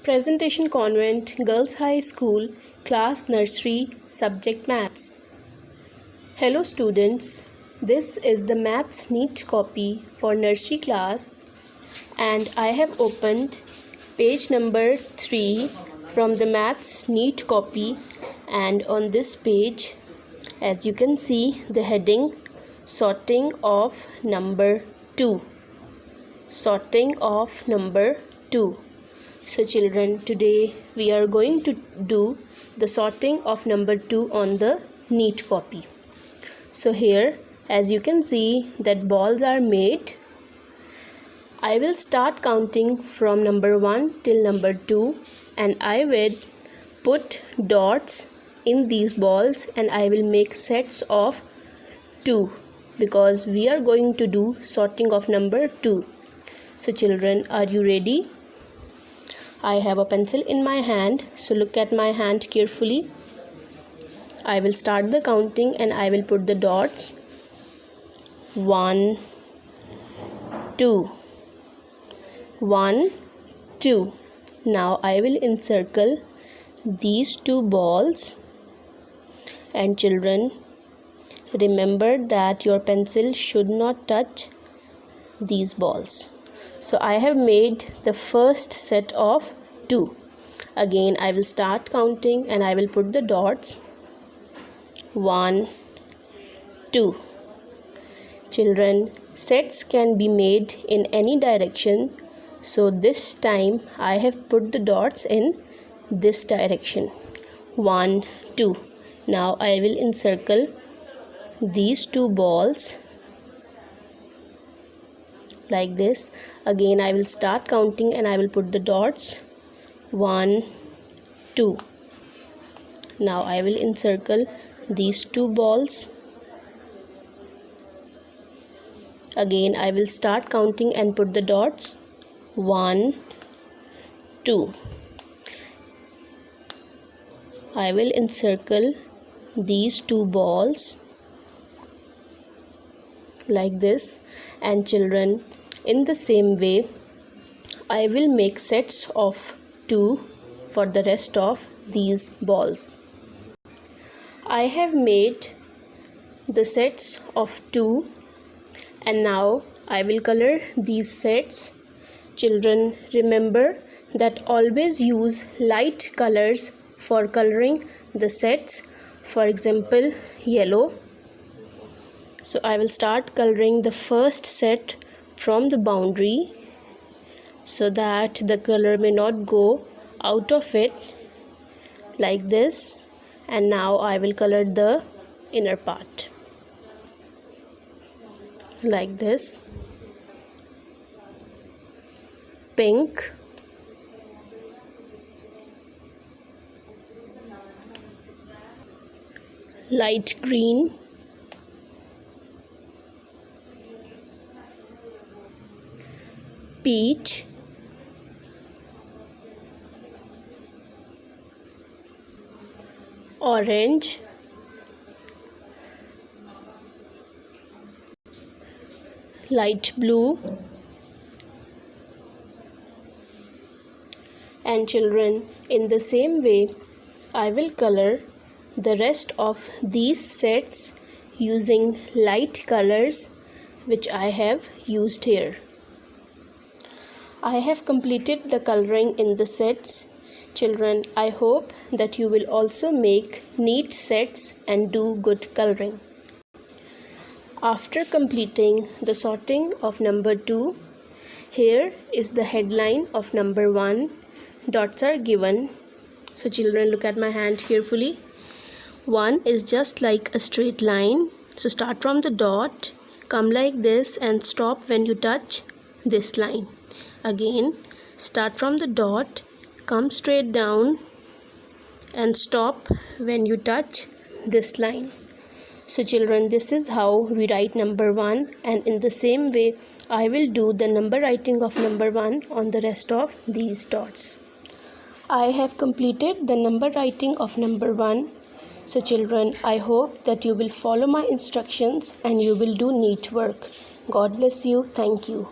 Presentation Convent Girls High School, Class Nursery, Subject Maths. Hello students, this is the Maths Neat copy for nursery class and I have opened page number 3 from the Maths Neat copy, and on this page, as you can see, the heading Sorting of Number 2. Sorting of Number 2. So children, today we are going to do the sorting of number 2 on the neat copy. So here, as you can see, that balls are made. I will start counting from number 1 till number 2, and I will put dots in these balls and I will make sets of 2 because we are going to do sorting of number 2. So children, are you ready? I have a pencil in my hand, so look at my hand carefully. I will start the counting and I will put the dots. 1, 2. 1, 2. Now I will encircle these 2 balls. And children, remember that your pencil should not touch these balls. So I have made the first set of 2. Again I will start counting and I will put the dots. 1, 2. Children, sets can be made in any direction. So this time I have put the dots in this direction. 1, 2. Now I will encircle these 2 balls like this. Again I will start counting and I will put the dots. 1, 2. Now I will encircle these 2 balls. Again I will start counting and put the dots. 1, 2. I will encircle these 2 balls like this, and children, in the same way I will make sets of 2 for the rest of these balls. I have made the sets of 2 and now I will color these sets. Children, remember that always use light colors for coloring the sets. For example, yellow. So I will start coloring the first set from the boundary so that the color may not go out of it, like this. And now I will color the inner part like this. Pink, light green, peach, orange, light blue, and children, in the same way I will color the rest of these sets using light colors which I have used here. I have completed the coloring in the sets. Children, I hope that you will also make neat sets and do good coloring. After completing the sorting of number 2, here is the headline of number 1. Dots are given. So children, look at my hand carefully. 1 is just like a straight line. So start from the dot, come like this and stop when you touch this line. Again, start from the dot, come straight down and stop when you touch this line. So children, this is how we write number 1, and in the same way I will do the number writing of number 1 on the rest of these dots. I have completed the number writing of number 1. So children, I hope that you will follow my instructions and you will do neat work. God bless you. Thank you.